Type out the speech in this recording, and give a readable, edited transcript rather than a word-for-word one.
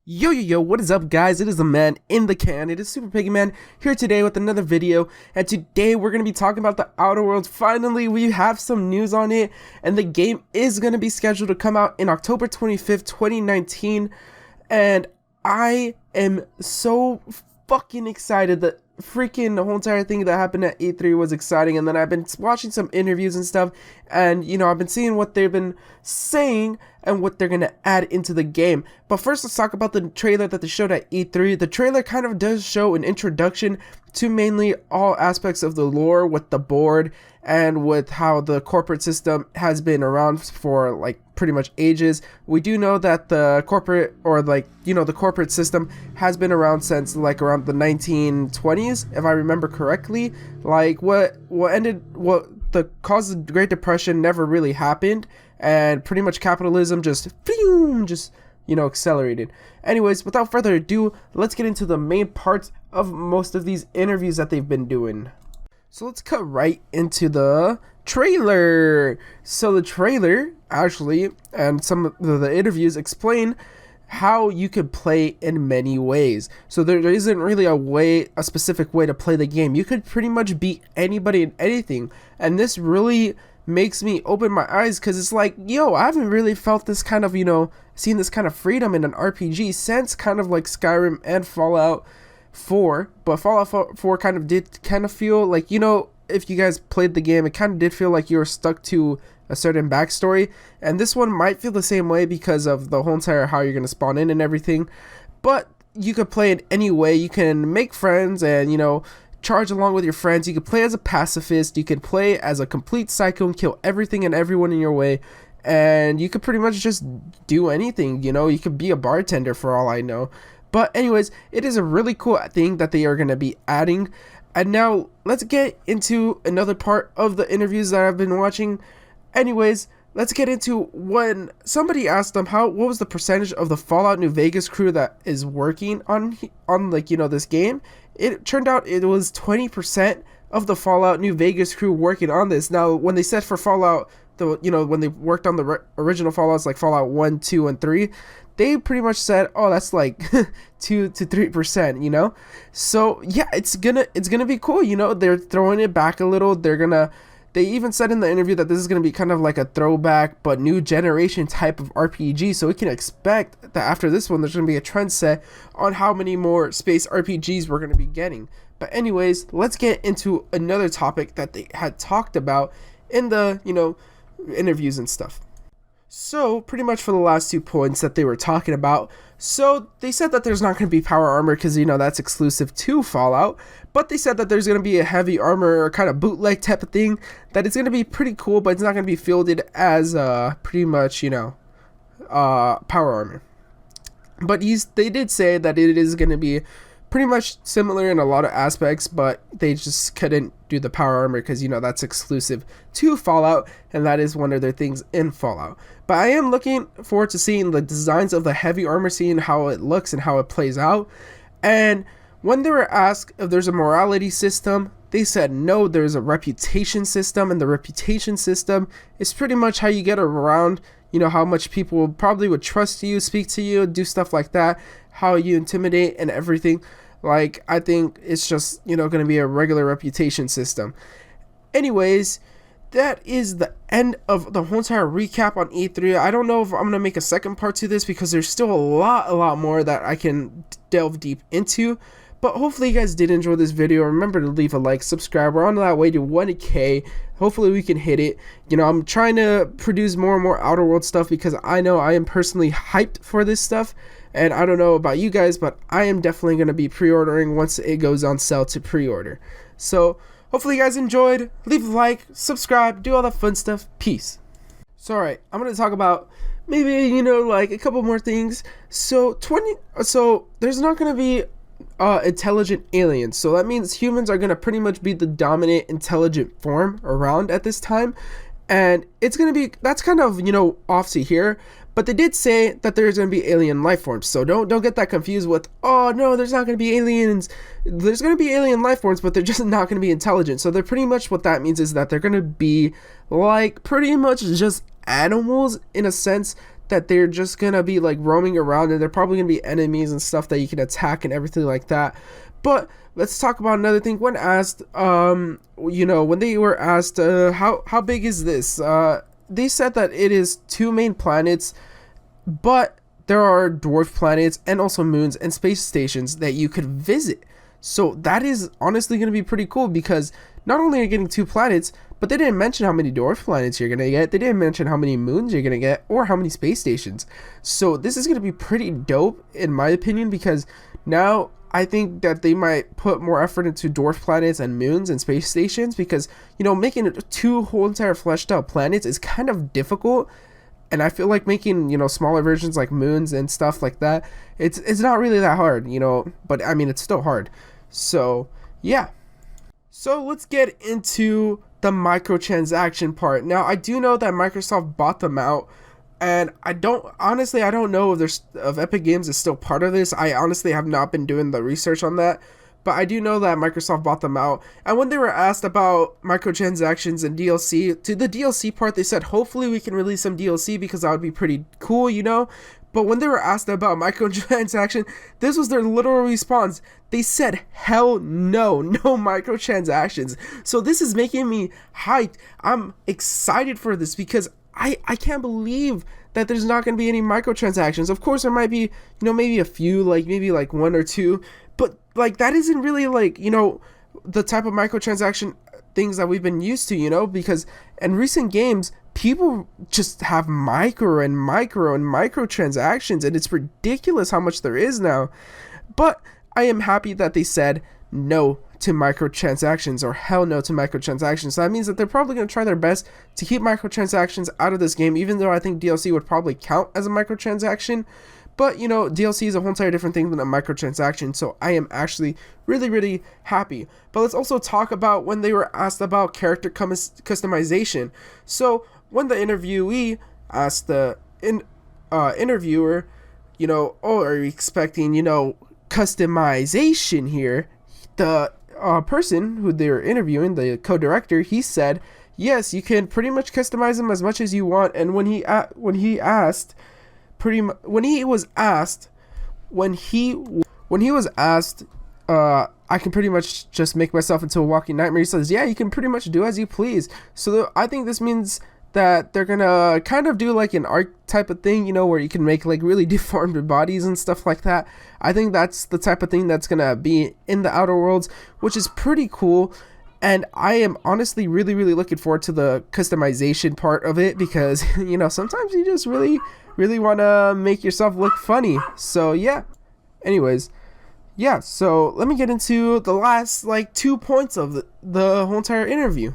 Yo, what is up, guys? It is the man in the can. It is Super Piggy Man here today with another video, and today we're going to be talking about the Outer Worlds. Finally, we have some news on it, and the game is going to be scheduled to come out in October 25th, 2019, and I am so fucking excited. The whole entire thing that happened at E3 was exciting, and then I've been watching some interviews and stuff, and I've been seeing what they've been saying and what they're gonna add into the game. But first, let's talk about the trailer that they showed at E3. The trailer kind of does show an introduction to mainly all aspects of the lore with the board and with how the corporate system has been around for like pretty much ages. We do know that the corporate, or the corporate system has been around since like around the 1920s, if I remember correctly. Like what the cause of the Great Depression never really happened, and pretty much capitalism just accelerated. Anyways, without further ado, let's get into the main parts of most of these interviews that they've been doing. So let's cut right into the trailer. So the trailer actually, and some of the interviews, explain how you could play in many ways. So there isn't really a specific way to play the game. You could pretty much beat anybody in anything, and this really makes me open my eyes, because it's like, I haven't really felt this kind of, seen this kind of freedom in an RPG since kind of like Skyrim and Fallout 4. But Fallout 4 did feel like, if you guys played the game, it kind of did feel like you were stuck to a certain backstory, and this one might feel the same way because of the whole entire how you're going to spawn in and everything. But you could play it any way. You can make friends and charge along with your friends. You could play as a pacifist, you could play as a complete psycho and kill everything and everyone in your way, and you could pretty much just do anything. You could be a bartender for all I know. But anyways, it is a really cool thing that they are going to be adding. And now let's get into another part of the interviews that I've been watching. Anyways, let's get into when somebody asked them what was the percentage of the Fallout New Vegas crew that is working on this game. It turned out it was 20% of the Fallout New Vegas crew working on this. Now, when they said for Fallout, when they worked on the original Fallouts like Fallout 1, 2, and 3, they pretty much said, oh, that's like 2 to 3%, So yeah, it's gonna be cool. They're throwing it back a little. They even said in the interview that this is going to be kind of like a throwback but new generation type of RPG, so we can expect that after this one there's going to be a trend set on how many more space RPGs we're going to be getting. But anyways, let's get into another topic that they had talked about in the interviews and stuff. So pretty much for the last 2 points that they were talking about, so they said that there's not going to be power armor because that's exclusive to Fallout, but they said that there's going to be a heavy armor or kind of bootleg type of thing that is going to be pretty cool, but it's not going to be fielded as pretty much power armor. But they did say that it is going to be pretty much similar in a lot of aspects, but they just couldn't do the power armor because that's exclusive to Fallout, and that is one of their things in Fallout. But I am looking forward to seeing the designs of the heavy armor, seeing how it looks and how it plays out. And when they were asked if there's a morality system, they said no, there's a reputation system, and the reputation system is pretty much how you get around, how much people probably would trust you, speak to you, do stuff like that, how you intimidate and everything. Like, I think it's just, going to be a regular reputation system. Anyways, that is the end of the whole entire recap on E3. I don't know if I'm going to make a second part to this because there's still a lot more that I can delve deep into. But hopefully you guys did enjoy this video. Remember to leave a like, subscribe. We're on that way to 1K. Hopefully we can hit it. I'm trying to produce more and more Outer World stuff because I know I am personally hyped for this stuff. And I don't know about you guys, but I am definitely going to be pre-ordering once it goes on sale to pre-order. So hopefully you guys enjoyed. Leave a like, subscribe, do all that fun stuff. Peace. So alright, I'm going to talk about maybe, like a couple more things. So there's not going to be intelligent aliens, so that means humans are going to pretty much be the dominant intelligent form around at this time, and that's kind of off to here. But they did say that there's going to be alien life forms, so don't get that confused with, oh no, there's not going to be aliens. There's going to be alien life forms, but they're just not going to be intelligent. So they're pretty much, what that means is that they're going to be like pretty much just animals in a sense that they're just gonna be like roaming around, and they're probably gonna be enemies and stuff that you can attack and everything like that. But let's talk about another thing. When asked, when they were asked, how big is this? They said that it is 2 main planets, but there are dwarf planets and also moons and space stations that you could visit. So that is honestly going to be pretty cool, because not only are you getting 2 planets, but they didn't mention how many dwarf planets you're going to get. They didn't mention how many moons you're going to get or how many space stations. So this is going to be pretty dope in my opinion, because now I think that they might put more effort into dwarf planets and moons and space stations, because, making 2 whole entire fleshed out planets is kind of difficult. And I feel like making, smaller versions like moons and stuff like that, it's not really that hard, but I mean, it's still hard. So, yeah. So let's get into the microtransaction part. Now, I do know that Microsoft bought them out, and I don't know if Epic Games is still part of this. I honestly have not been doing the research on that, but I do know that Microsoft bought them out. And when they were asked about microtransactions and DLC, to the DLC part, they said hopefully we can release some DLC, because that would be pretty cool, But when they were asked about microtransaction, this was their literal response. They said, hell no, no microtransactions. So this is making me hyped. I'm excited for this, because I can't believe that there's not going to be any microtransactions. Of course, there might be, maybe a few, maybe 1 or 2. But, that isn't really, the type of microtransaction things that we've been used to, because in recent games, people just have micro transactions, and it's ridiculous how much there is now. But I am happy that they said no to microtransactions, or hell no to microtransactions. So that means that they're probably going to try their best to keep microtransactions out of this game, even though I think DLC would probably count as a microtransaction. But, DLC is a whole entire different thing than a microtransaction, so I am actually really, really happy. But let's also talk about when they were asked about character customization. So, when the interviewee asked the interviewer, oh, are you expecting, customization here? The person who they were interviewing, the co-director, he said, yes, you can pretty much customize them as much as you want. And when he was asked, I can pretty much just make myself into a walking nightmare, he says, yeah, you can pretty much do as you please. So I think this means that they're gonna kind of do like an art type of thing, where you can make really deformed bodies and stuff like that. I think that's the type of thing that's gonna be in the Outer Worlds, which is pretty cool. And I am honestly really, really looking forward to the customization part of it, because, sometimes you just really, really want to make yourself look funny. So, yeah. Anyways, yeah, so let me get into the last, 2 points of the whole entire interview.